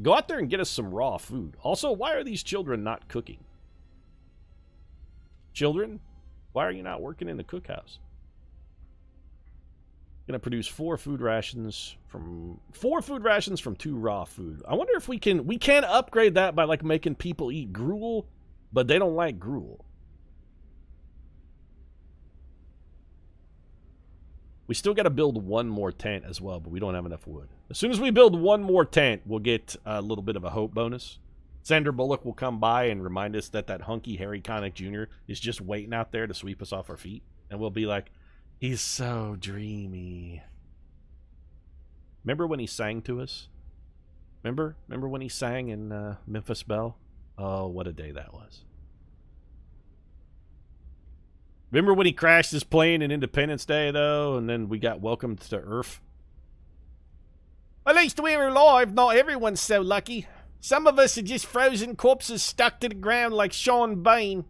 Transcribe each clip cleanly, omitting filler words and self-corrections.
Go out there and get us some raw food. Also, why are these children not cooking? Children, why are you not working in the cookhouse? Gonna produce 4 food rations from 2 raw food. I wonder if we can upgrade that by like making people eat gruel, but they don't like gruel. We still got to build 1 more tent as well, but we don't have enough wood. As soon as we build 1 more tent, we'll get a little bit of a hope bonus. Sandra Bullock will come by and remind us that hunky Harry Connick Jr. is just waiting out there to sweep us off our feet. And we'll be like, he's so dreamy. Remember when he sang to us? Remember when he sang in Memphis Belle? Oh, what a day that was. Remember when he crashed his plane in Independence Day, though, and then we got welcomed to Earth? At least we're alive. Not everyone's so lucky. Some of us are just frozen corpses stuck to the ground like Sean Bean.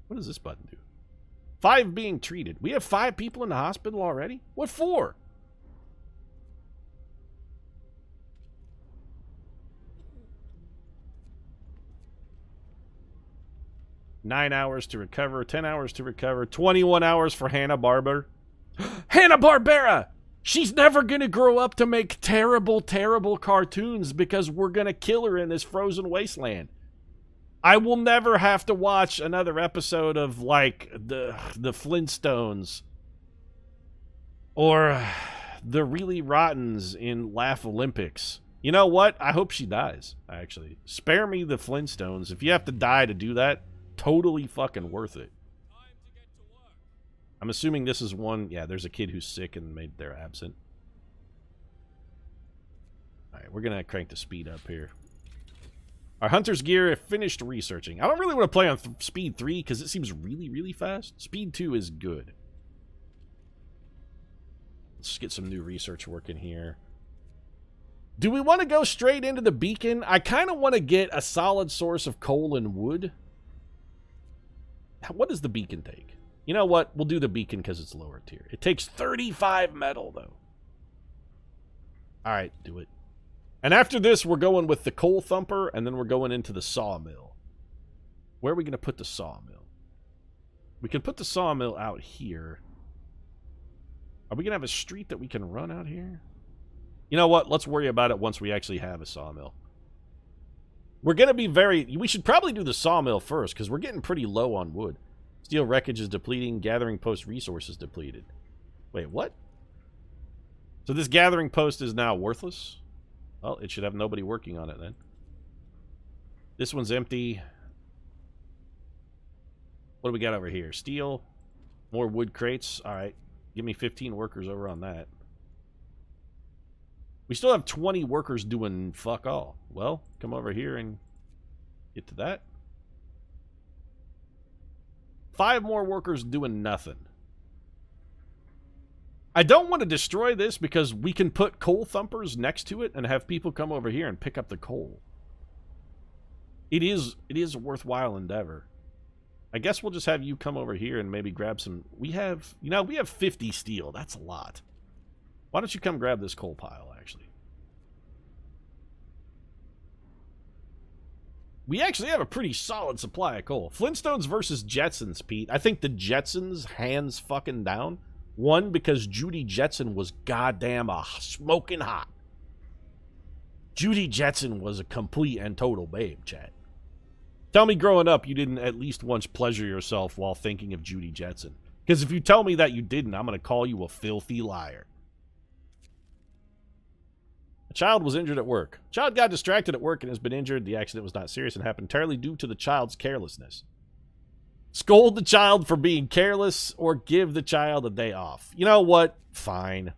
What does this button do? 5 being treated. We have 5 people in the hospital already? What for? $9 hours to recover, 10 hours to recover, 21 hours for Hanna-Barbera. Hanna-Barbera! She's never gonna grow up to make terrible, terrible cartoons because we're gonna kill her in this frozen wasteland. I will never have to watch another episode of, like, the Flintstones. Or the Really Rottens in Laugh Olympics. You know what? I hope she dies, actually. Spare me the Flintstones. If you have to die to do that, totally fucking worth it. I'm assuming this is one... Yeah, there's a kid who's sick and they're absent. Alright, we're gonna crank the speed up here. Our hunter's gear finished researching. I don't really want to play on speed 3 because it seems really, really fast. Speed 2 is good. Let's get some new research working here. Do we want to go straight into the beacon? I kind of want to get a solid source of coal and wood. What does the beacon take? You know what? We'll do the beacon because it's lower tier. It takes 35 metal, though. Alright, do it. And after this, we're going with the coal thumper, and then we're going into the sawmill. Where are we going to put the sawmill? We can put the sawmill out here. Are we going to have a street that we can run out here? You know what? Let's worry about it once we actually have a sawmill. We're going to be we should probably do the sawmill first, because we're getting pretty low on wood. Steel wreckage is depleting. Gathering post resources depleted. Wait, what? So this gathering post is now worthless? Well, it should have nobody working on it then. This one's empty. What do we got over here? Steel. More wood crates. Alright. Give me 15 workers over on that. We still have 20 workers doing fuck all. Well, come over here and get to that. 5 more workers doing nothing. I don't want to destroy this because we can put coal thumpers next to it and have people come over here and pick up the coal. It is a worthwhile endeavor. I guess we'll just have you come over here and maybe grab some... We have 50 steel. That's a lot. Why don't you come grab this coal pile, actually? We actually have a pretty solid supply of coal. Flintstones versus Jetsons, Pete. I think the Jetsons hands fucking down. One, because Judy Jetson was goddamn smoking hot. Judy Jetson was a complete and total babe, chat. Tell me growing up you didn't at least once pleasure yourself while thinking of Judy Jetson. Because if you tell me that you didn't, I'm going to call you a filthy liar. A child was injured at work. A child got distracted at work and has been injured. The accident was not serious and happened entirely due to the child's carelessness. Scold the child for being careless or give the child a day off. You know what? Fine.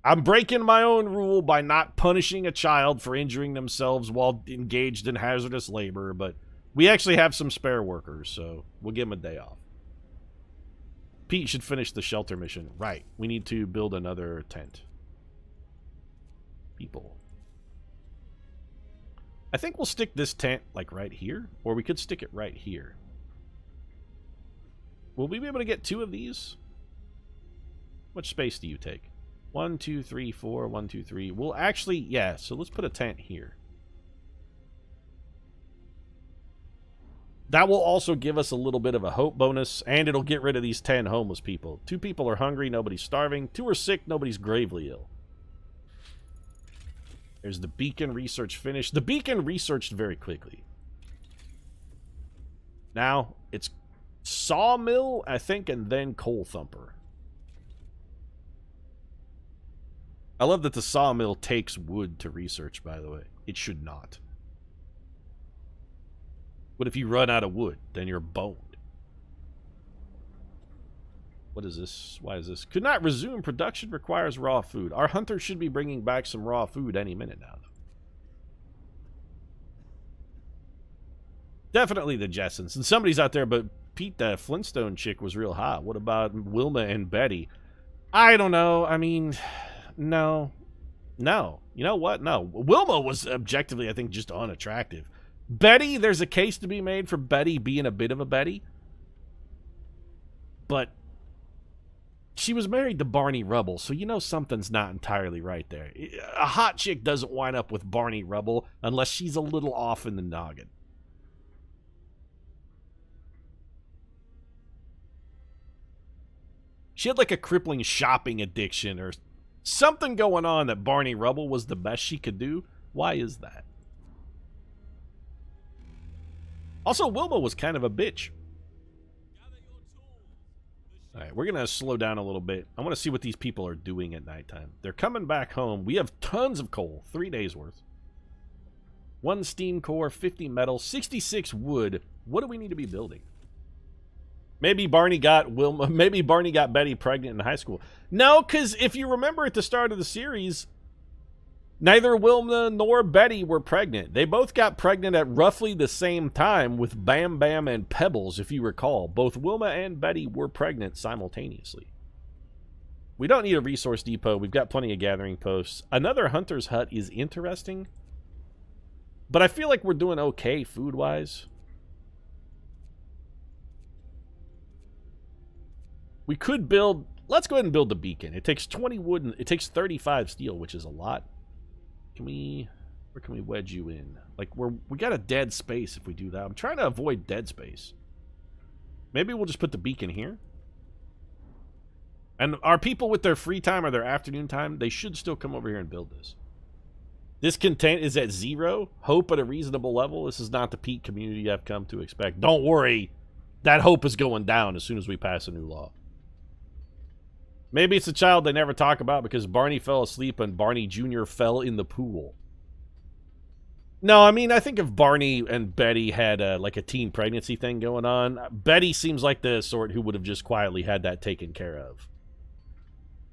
I'm breaking my own rule by not punishing a child for injuring themselves while engaged in hazardous labor, but we actually have some spare workers, so we'll give them a day off. Pete should finish the shelter mission. Right. We need to build another tent. People. I think we'll stick this tent, like, right here, or we could stick it right here. Will we be able to get 2 of these? How much space do you take? 1, 2, 3, 4. 1, 2, 3. We'll actually, yeah, so let's put a tent here. That will also give us a little bit of a hope bonus, and it'll get rid of these 10 homeless people. 2 people are hungry, nobody's starving. 2 are sick, nobody's gravely ill. There's the beacon research finished. The beacon researched very quickly. Now, it's sawmill, I think, and then coal thumper. I love that the sawmill takes wood to research, by the way. It should not. What if you run out of wood? Then you're boned. What is this? Why is this? Could not resume production, requires raw food. Our hunter should be bringing back some raw food any minute now. Definitely the Jessens. And somebody's out there, but Pete, the Flintstone chick, was real hot. What about Wilma and Betty? I don't know. I mean, no. No. You know what? No. Wilma was objectively, I think, just unattractive. Betty, there's a case to be made for Betty being a bit of a Betty. But she was married to Barney Rubble, so you know something's not entirely right there. A hot chick doesn't wind up with Barney Rubble unless she's a little off in the noggin. She had like a crippling shopping addiction or something going on that Barney Rubble was the best she could do. Why is that? Also, Wilma was kind of a bitch. Alright, we're going to slow down a little bit. I want to see what these people are doing at nighttime. They're coming back home. We have tons of coal. 3 days worth. 1 steam core, 50 metal, 66 wood. What do we need to be building? Maybe Barney got Wilma. Maybe Barney got Betty pregnant in high school. No, because if you remember at the start of the series, neither Wilma nor Betty were pregnant. They both got pregnant at roughly the same time with Bam Bam and Pebbles, if you recall. Both Wilma and Betty were pregnant simultaneously. We don't need a resource depot. We've got plenty of gathering posts. Another hunter's hut is interesting, but I feel like we're doing okay food-wise. We could build... Let's go ahead and build the beacon. It takes 20 wood and it takes 35 steel, which is a lot. Can we... Where can we wedge you in? Like, we got a dead space if we do that. I'm trying to avoid dead space. Maybe we'll just put the beacon here. And our people with their free time or their afternoon time, they should still come over here and build this. This content is at 0. Hope at a reasonable level. This is not the peak community I've come to expect. Don't worry. That hope is going down as soon as we pass a new law. Maybe it's a child they never talk about because Barney fell asleep and Barney Jr. fell in the pool. No, I mean, I think if Barney and Betty had like a teen pregnancy thing going on, Betty seems like the sort who would have just quietly had that taken care of.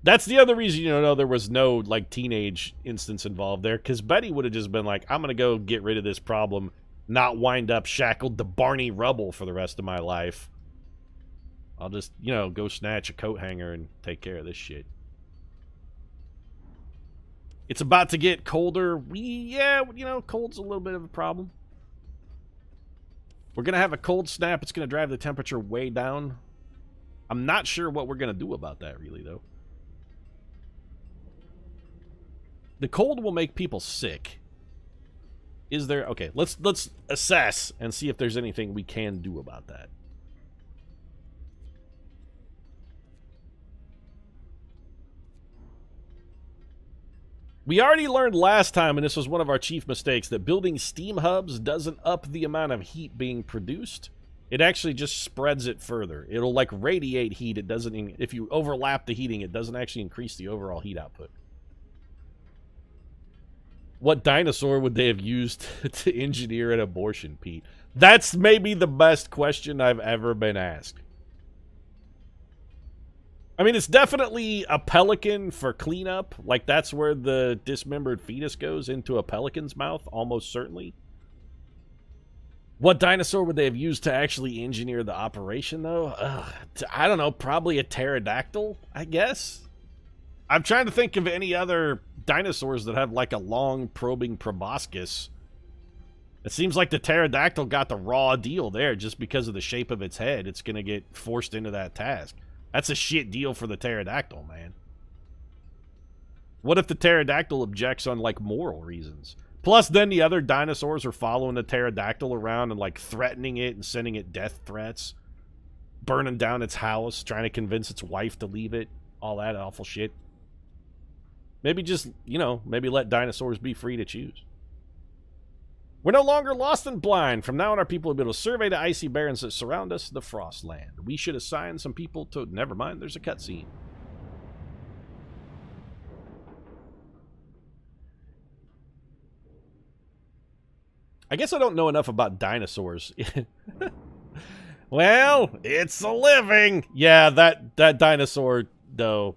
That's the other reason, you know, there was no like teenage instance involved there, because Betty would have just been like, I'm going to go get rid of this problem, not wind up shackled to Barney Rubble for the rest of my life. I'll just, you know, go snatch a coat hanger and take care of this shit. It's about to get colder. Yeah, you know, cold's a little bit of a problem. We're going to have a cold snap. It's going to drive the temperature way down. I'm not sure what we're going to do about that, really, though. The cold will make people sick. Is there... Okay, let's assess and see if there's anything we can do about that. We already learned last time, and this was one of our chief mistakes, that building steam hubs doesn't up the amount of heat being produced. It actually just spreads it further. It'll, like, radiate heat. It doesn't... If you overlap the heating, it doesn't actually increase the overall heat output. What dinosaur would they have used to engineer an abortion, Pete? That's maybe the best question I've ever been asked. I mean, it's definitely a pelican for cleanup. Like, that's where the dismembered fetus goes, into a pelican's mouth, almost certainly. What dinosaur would they have used to actually engineer the operation, though? I don't know, probably a pterodactyl, I guess? I'm trying to think of any other dinosaurs that have, like, a long, probing proboscis. It seems like the pterodactyl got the raw deal there just because of the shape of its head. It's going to get forced into that task. That's a shit deal for the pterodactyl, man. What if the pterodactyl objects on, like, moral reasons? Plus, then the other dinosaurs are following the pterodactyl around and, like, threatening it and sending it death threats. Burning down its house, trying to convince its wife to leave it. All that awful shit. Maybe just, you know, maybe let dinosaurs be free to choose. We're no longer lost and blind. From now on, our people will be able to survey the icy barrens that surround us, the Frostland. We should assign some people to... Never mind, there's a cutscene. I guess I don't know enough about dinosaurs. Well, it's a living. Yeah, that dinosaur, though,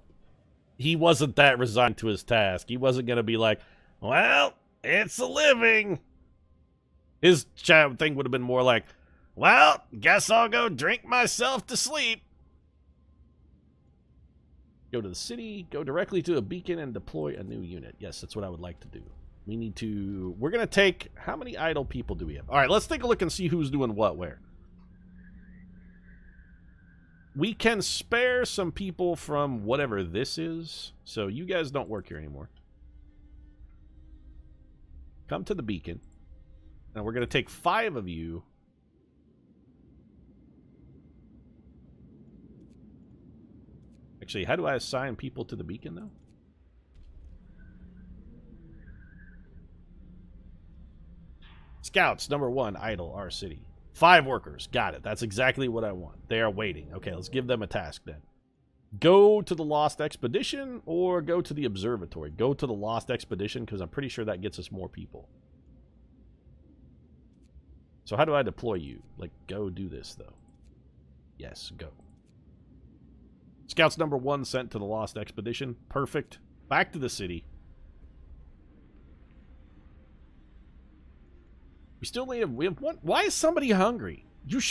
he wasn't that resigned to his task. He wasn't going to be like, well, it's a living. His chat thing would have been more like, well, guess I'll go drink myself to sleep. Go to the city, go directly to a beacon, and deploy a new unit. Yes, that's what I would like to do. We need to... We're going to take... How many idle people do we have? All right, let's take a look and see who's doing what where. We can spare some people from whatever this is. So you guys don't work here anymore. Come to the beacon. And we're going to take 5 of you. Actually, how do I assign people to the beacon, though? Scouts, number 1, idle, our city. 5 workers. Got it. That's exactly what I want. They are waiting. Okay, let's give them a task then. Go to the Lost Expedition or go to the Observatory. Go to the Lost Expedition because I'm pretty sure that gets us more people. So how do I deploy you? Like, go do this, though. Yes, go. Scouts number 1 sent to the Lost Expedition. Perfect. Back to the city. We still only have... We have one. Why is somebody hungry?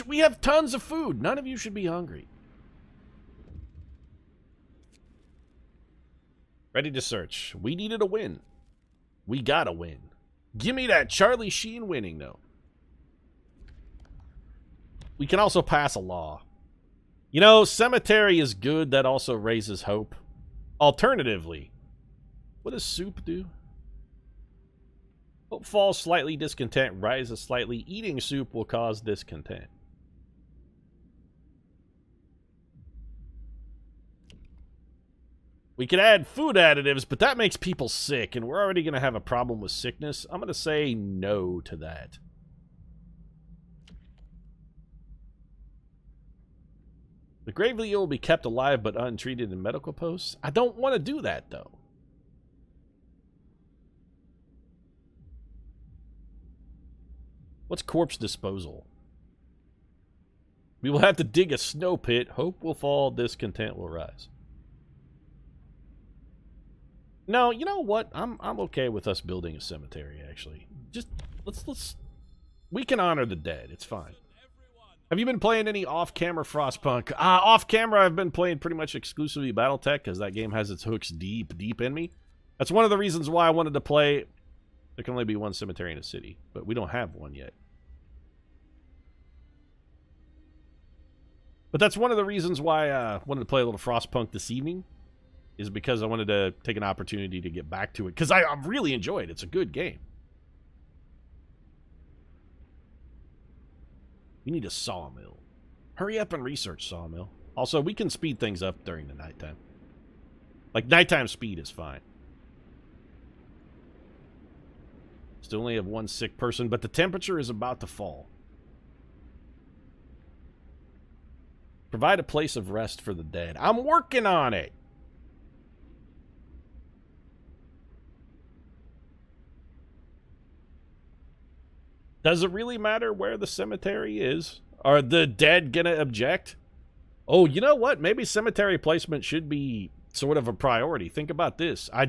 We have tons of food. None of you should be hungry. Ready to search. We needed a win. We got a win. Give me that Charlie Sheen winning, though. We can also pass a law. You know, cemetery is good. That also raises hope. Alternatively, what does soup do? Hope falls slightly, discontent rises slightly. Eating soup will cause discontent. We could add food additives, but that makes people sick, and we're already going to have a problem with sickness. I'm going to say no to that. The gravely ill will be kept alive but untreated in medical posts. I don't want to do that, though. What's corpse disposal? We will have to dig a snow pit. Hope will fall, discontent will rise. No, you know what? I'm okay with us building a cemetery, actually. Just let's we can honor the dead. It's fine. Have you been playing any off-camera Frostpunk? Off-camera, I've been playing pretty much exclusively BattleTech because that game has its hooks deep, deep in me. That's one of the reasons why I wanted to play. There can only be one cemetery in a city, but we don't have one yet. But that's one of the reasons why I wanted to play a little Frostpunk this evening, is because I wanted to take an opportunity to get back to it, because I really enjoy it. It's a good game. We need a sawmill. Hurry up and research sawmill. Also, we can speed things up during the nighttime. Like, nighttime speed is fine. Still only have 1 sick person, but the temperature is about to fall. Provide a place of rest for the dead. I'm working on it. Does it really matter where the cemetery is? Are the dead gonna object? Oh, you know what? Maybe cemetery placement should be sort of a priority. Think about this. I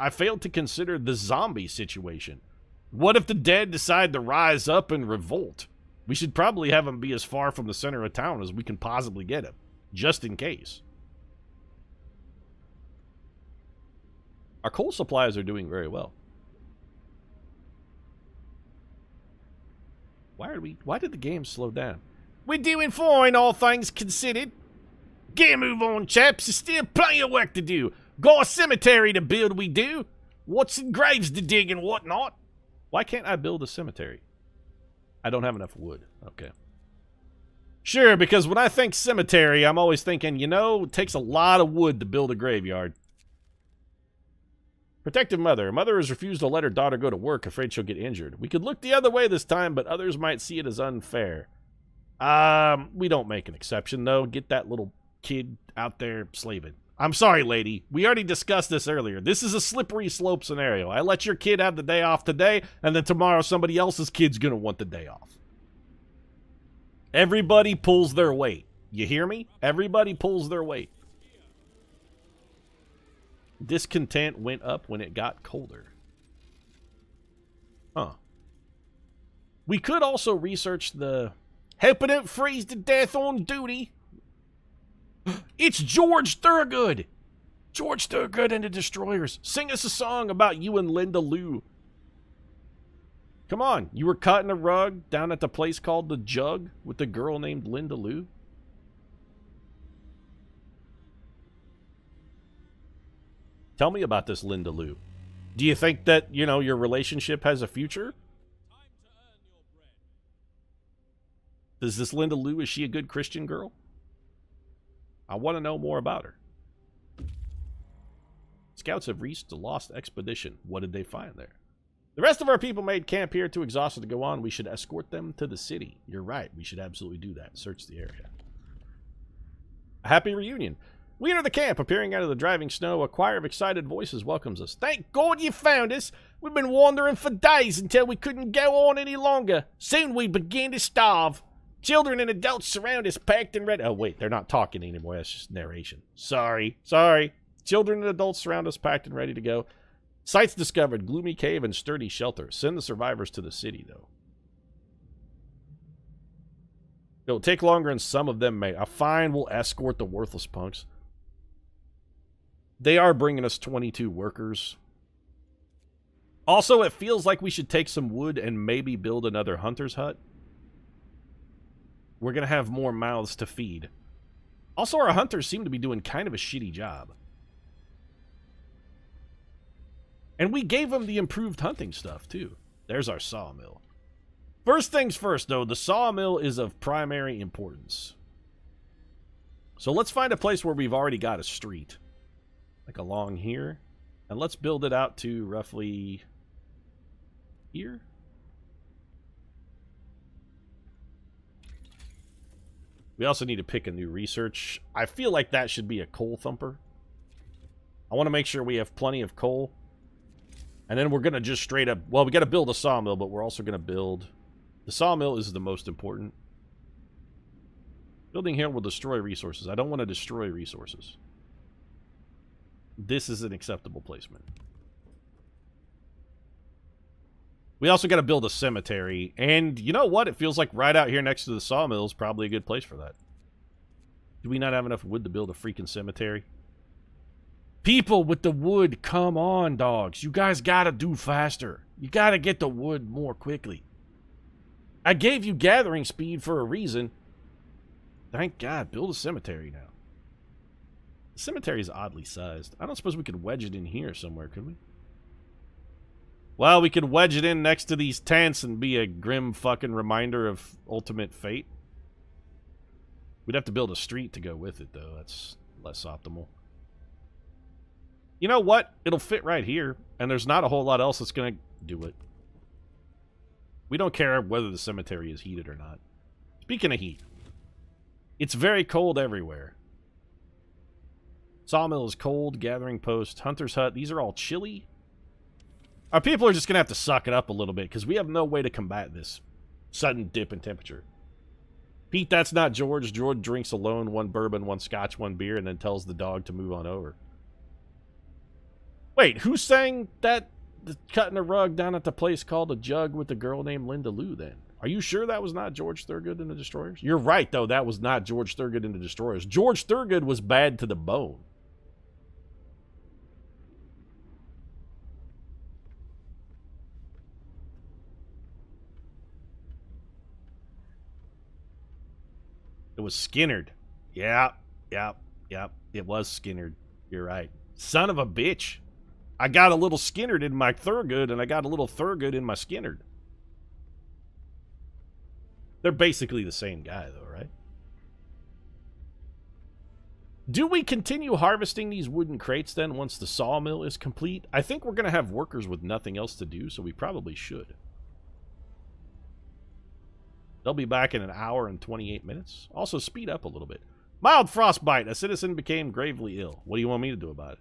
failed to consider the zombie situation. What if the dead decide to rise up and revolt? We should probably have them be as far from the center of town as we can possibly get them, just in case. Our coal supplies are doing very well. Why did the game slow down? We're doing fine, all things considered. Get a move on, chaps. There's still plenty of work to do. Got a cemetery to build, we do. What's in graves to dig and whatnot. Why can't I build a cemetery? I don't have enough wood. Okay. Sure, because when I think cemetery, I'm always thinking, you know, it takes a lot of wood to build a graveyard. Protective mother. Mother has refused to let her daughter go to work, afraid she'll get injured. We could look the other way this time, but others might see it as unfair. We don't make an exception, though. Get that little kid out there slaving. I'm sorry, lady. We already discussed this earlier. This is a slippery slope scenario. I let your kid have the day off today, and then tomorrow somebody else's kid's gonna want the day off. Everybody pulls their weight. You hear me? Everybody pulls their weight. Discontent went up when it got colder. Huh. We could also research the helping it freeze to death on duty. It's George Thurgood! George Thurgood and the Destroyers. Sing us a song about you and Linda Lou. Come on, you were cutting a rug down at the place called The Jug with the girl named Linda Lou? Tell me about this Linda Lou. Do you think that, you know, your relationship has a future? Is this Linda Lou, is she a good Christian girl? I want to know more about her. Scouts have reached the lost expedition. What did they find there? The rest of our people made camp here too exhausted to go on. We should escort them to the city. You're right. We should absolutely do that. Search the area. A happy reunion. We enter the camp, appearing out of the driving snow. A choir of excited voices welcomes us. Thank God you found us. We've been wandering for days until we couldn't go on any longer. Soon we begin to starve. Children and adults surround us, packed and ready. Oh, wait, they're not talking anymore. That's just narration. Sorry. Children and adults surround us, packed and ready to go. Sites discovered, gloomy cave and sturdy shelter. Send the survivors to the city, though. It'll take longer and some of them may. Fine, we'll escort the worthless punks. They are bringing us 22 workers. Also, it feels like we should take some wood and maybe build another hunter's hut. We're going to have more mouths to feed. Also, our hunters seem to be doing kind of a shitty job. And we gave them the improved hunting stuff, too. There's our sawmill. First things first, though, the sawmill is of primary importance. So let's find a place where we've already got a street. Like along here. And let's build it out to roughly here. We also need to pick a new research. I feel like that should be a coal thumper. I want to make sure we have plenty of coal. And then we're going to just straight up... Well, we got to build a sawmill, but we're also going to build... The sawmill is the most important. Building here will destroy resources. I don't want to destroy resources. This is an acceptable placement. We also got to build a cemetery. And you know what? It feels like right out here next to the sawmill is probably a good place for that. Do we not have enough wood to build a freaking cemetery? People with the wood, come on, dogs. You guys got to do faster. You got to get the wood more quickly. I gave you gathering speed for a reason. Thank God. Build a cemetery now. The cemetery is oddly sized. I don't suppose we could wedge it in here somewhere, could we? Well, we could wedge it in next to these tents and be a grim fucking reminder of ultimate fate. We'd have to build a street to go with it, though. That's less optimal. You know what? It'll fit right here, and there's not a whole lot else that's going to do it. We don't care whether the cemetery is heated or not. Speaking of heat, it's very cold everywhere. Sawmill is cold, gathering post, hunter's hut. These are all chilly. Our people are just going to have to suck it up a little bit because we have no way to combat this sudden dip in temperature. Pete, that's not George. George drinks alone, 1 bourbon, 1 scotch, 1 beer, and then tells the dog to move on over. Wait, who sang that cutting a rug down at the place called The Jug with the girl named Linda Lou then? Are you sure that was not George Thurgood and the Destroyers? You're right, though. That was not George Thurgood and the Destroyers. George Thurgood was bad to the bone. It was Skinnerd. Yeah. It was Skinnerd. You're right. Son of a bitch. I got a little Skinnerd in my Thurgood, and I got a little Thurgood in my Skinnerd. They're basically the same guy, though, right? Do we continue harvesting these wooden crates, then, once the sawmill is complete? I think we're going to have workers with nothing else to do, so we probably should. They'll be back in an hour and 28 minutes. Also, speed up a little bit. Mild frostbite. A citizen became gravely ill. What do you want me to do about it?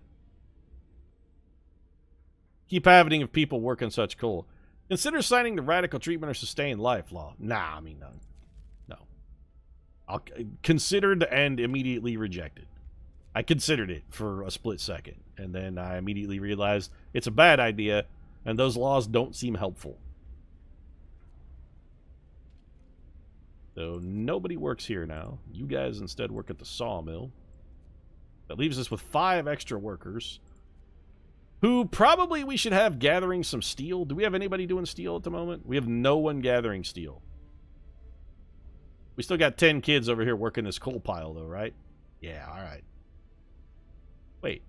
Keep happening if people work in such coal. Consider signing the radical treatment or sustained life law. Nah, I mean, no. I'll considered and immediately rejected. I considered it for a split second, and then I immediately realized it's a bad idea, and those laws don't seem helpful. So nobody works here now. You guys instead work at the sawmill. That leaves us with 5 extra workers. Who probably we should have gathering some steel. Do we have anybody doing steel at the moment? We have no one gathering steel. We still got 10 kids over here working this coal pile, though, right? Yeah, all right. Wait.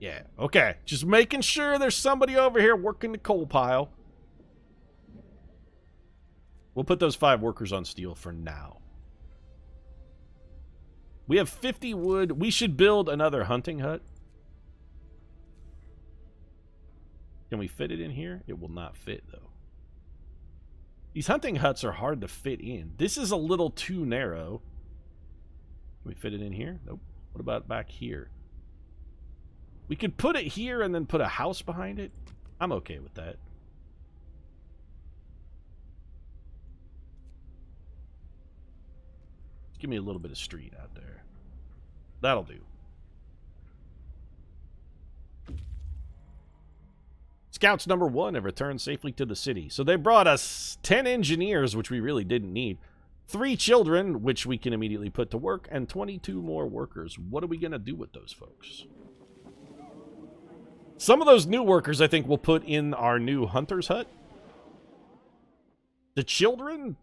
Yeah, okay. Just making sure there's somebody over here working the coal pile. We'll put those 5 workers on steel for now. We have 50 wood. We should build another hunting hut. Can we fit it in here? It will not fit, though. These hunting huts are hard to fit in. This is a little too narrow. Can we fit it in here? Nope. What about back here? We could put it here and then put a house behind it. I'm okay with that. Give me a little bit of street out there. That'll do. Scouts number 1 have returned safely to the city. So they brought us 10 engineers, which we really didn't need. 3 children, which we can immediately put to work, and 22 more workers. What are we going to do with those folks? Some of those new workers, I think, we'll put in our new hunter's hut. The children?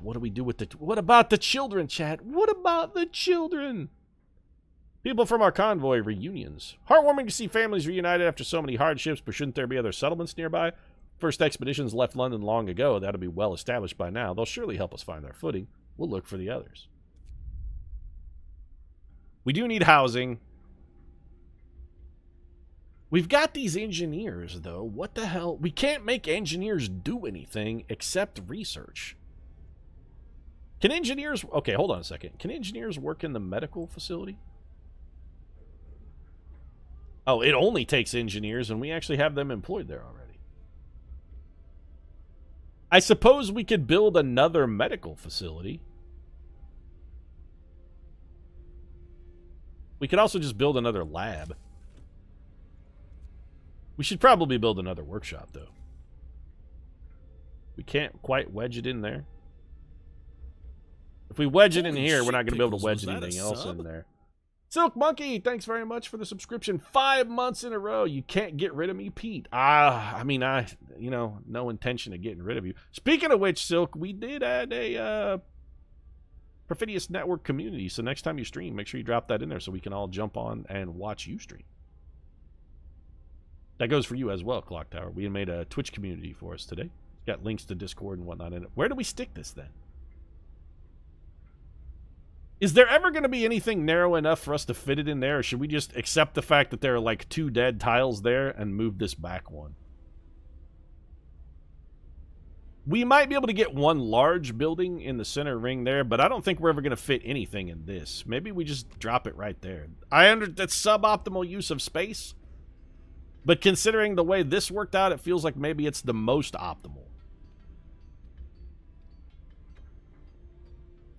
What do we do with the... What about the children, chat? What about the children? People from our convoy reunions. Heartwarming to see families reunited after so many hardships, but shouldn't there be other settlements nearby? First expeditions left London long ago. That'll be well established by now. They'll surely help us find our footing. We'll look for the others. We do need housing. We've got these engineers, though. What the hell? We can't make engineers do anything except research. Can engineers... Okay, hold on a second. Can engineers work in the medical facility? Oh, it only takes engineers, and we actually have them employed there already. I suppose we could build another medical facility. We could also just build another lab. We should probably build another workshop, though. We can't quite wedge it in there. If we wedge it in here, we're not going to be able to wedge anything else in there. Silk Monkey, thanks very much for the subscription. 5 months in a row. You can't get rid of me, Pete. I mean, you know, no intention of getting rid of you. Speaking of which, Silk, we did add a Perfidious Network community. So next time you stream, make sure you drop that in there so we can all jump on and watch you stream. That goes for you as well, Clock Tower. We made a Twitch community for us today. Got links to Discord and whatnot in it. Where do we stick this then? Is there ever going to be anything narrow enough for us to fit it in there, or should we just accept the fact that there are like 2 dead tiles there and move this back one? We might be able to get one large building in the center ring there, but I don't think we're ever going to fit anything in this. Maybe we just drop it right there. That's suboptimal use of space, but considering the way this worked out, it feels like maybe it's the most optimal.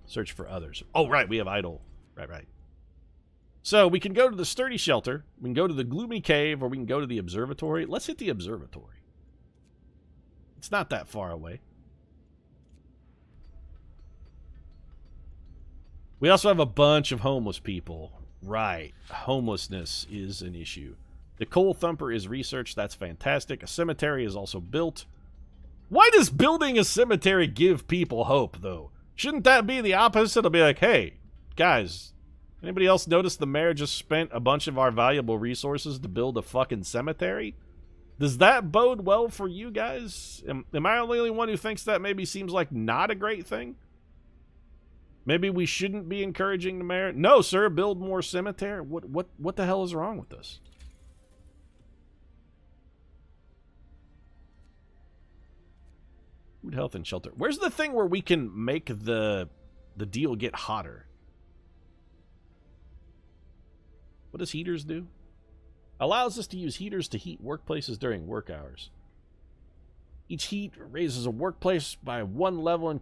Search for others. Oh, right, we have idle. Right. So we can go to the sturdy shelter, we can go to the gloomy cave, or we can go to the observatory. Let's hit the observatory. It's not that far away. We also have a bunch of homeless people. Right, homelessness is an issue. The coal thumper is researched. That's fantastic. A cemetery is also built. Why does building a cemetery give people hope, though? Shouldn't that be the opposite? It'll be like, hey, guys, Anybody else notice the mayor just spent a bunch of our valuable resources to build a fucking cemetery? Does that bode well for you guys? Am I the only one who thinks that maybe seems like not a great thing? Maybe we shouldn't be encouraging the mayor? No, sir, build more cemetery? What the hell is wrong with us? Food, health, and shelter. Where's the thing where we can make the deal get hotter? What does heaters do? Allows us to use heaters to heat workplaces during work hours. Each heat raises a workplace by 1 level in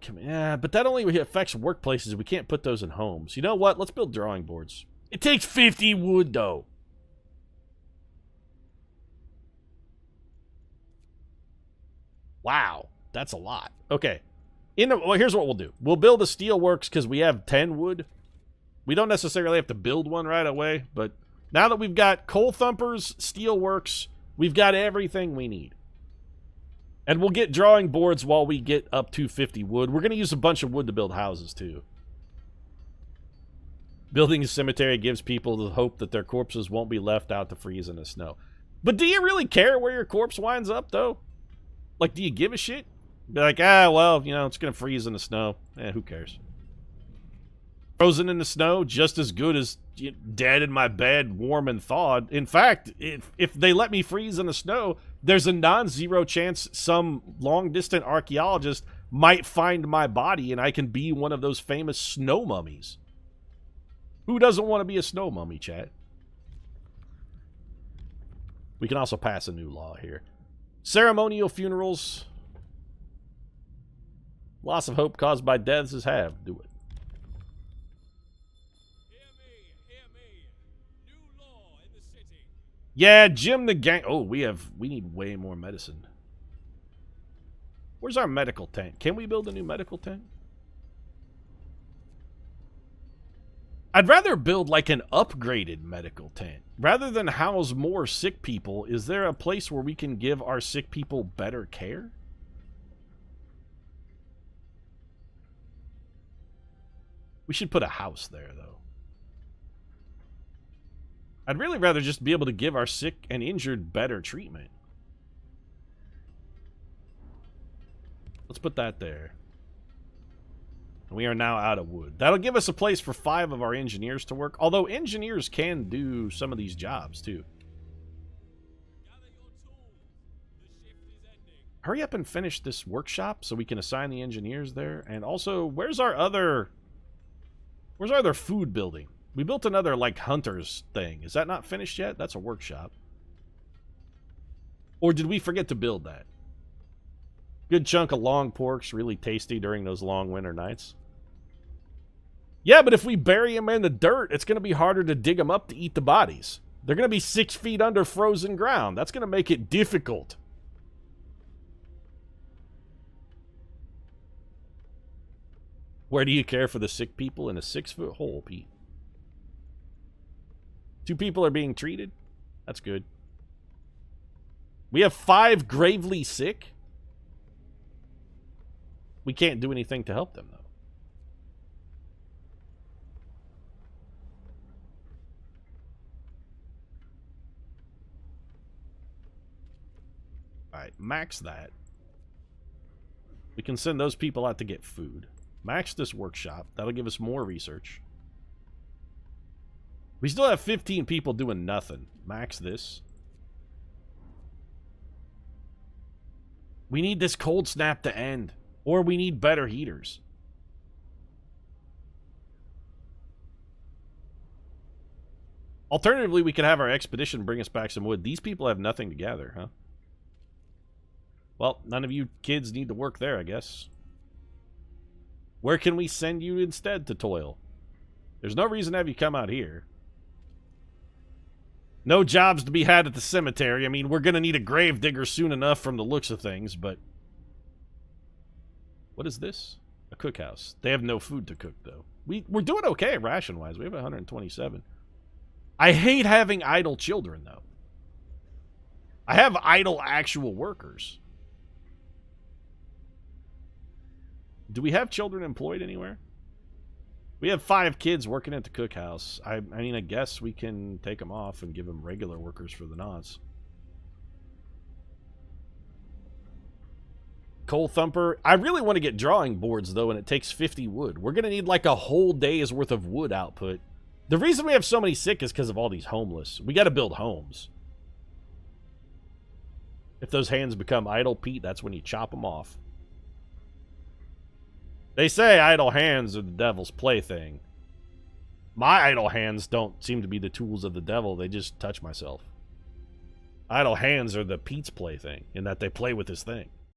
but that only affects workplaces. We can't put those in homes. You know what? Let's build drawing boards. It takes 50 wood, though. Wow. That's a lot. Okay. Well, here's what we'll do. We'll build a steelworks because we have 10 wood. We don't necessarily have to build one right away, but now that we've got coal thumpers, steelworks, we've got everything we need. And we'll get drawing boards while we get up to 50 wood. We're going to use a bunch of wood to build houses, too. Building a cemetery gives people the hope that their corpses won't be left out to freeze in the snow. But do you really care where your corpse winds up, though? Like, do you give a shit? Be like, well, you know, it's going to freeze in the snow. Who cares? Frozen in the snow, just as good as dead in my bed, warm and thawed. In fact, if they let me freeze in the snow, there's a non-zero chance some long-distant archaeologist might find my body and I can be one of those famous snow mummies. Who doesn't want to be a snow mummy, chat? We can also pass a new law here. Ceremonial funerals. Loss of hope caused by deaths is halved. Do it. Hear me. New law in the city. Yeah, Jim the gang. Oh, we need way more medicine. Where's our medical tent? Can we build a new medical tent? I'd rather build like an upgraded medical tent. Rather than house more sick people, is there a place where we can give our sick people better care? We should put a house there, though. I'd really rather just be able to give our sick and injured better treatment. Let's put that there. We are now out of wood. That'll give us a place for 5 of our engineers to work. Although engineers can do some of these jobs, too. Gather your tools. The shift is ending. Hurry up and finish this workshop so we can assign the engineers there. And also, where's our other food building? We built another, like, hunters thing. Is that not finished yet? That's a workshop. Or did we forget to build that? Good chunk of long pork's really tasty during those long winter nights. Yeah, but if we bury them in the dirt, it's going to be harder to dig them up to eat the bodies. They're going to be 6 feet under frozen ground. That's going to make it difficult. Where do you care for the sick people in a 6-foot hole, Pete? 2 people are being treated? That's good. We have 5 gravely sick? We can't do anything to help them, though. Alright, max that. We can send those people out to get food. Max this workshop. That'll give us more research. We still have 15 people doing nothing. Max this. We need this cold snap to end. Or we need better heaters. Alternatively, we could have our expedition bring us back some wood. These people have nothing to gather, huh? Well, none of you kids need to work there, I guess. Where can we send you instead to toil? There's no reason to have you come out here. No jobs to be had at the cemetery. I mean, we're going to need a grave digger soon enough from the looks of things, but... What is this? A cookhouse. They have no food to cook, though. We're doing okay ration-wise. We have 127. I hate having idle children, though. I have idle actual workers. Do we have children employed anywhere? We have 5 kids working at the cookhouse. I mean, I guess we can take them off and give them regular workers for the nonce. Coal thumper. I really want to get drawing boards, though, and it takes 50 wood. We're going to need, like, a whole day's worth of wood output. The reason we have so many sick is because of all these homeless. We got to build homes. If those hands become idle, Pete, that's when you chop them off. They say idle hands are the devil's plaything. My idle hands don't seem to be the tools of the devil. They just touch myself. Idle hands are the Pete's plaything, in that they play with his thing.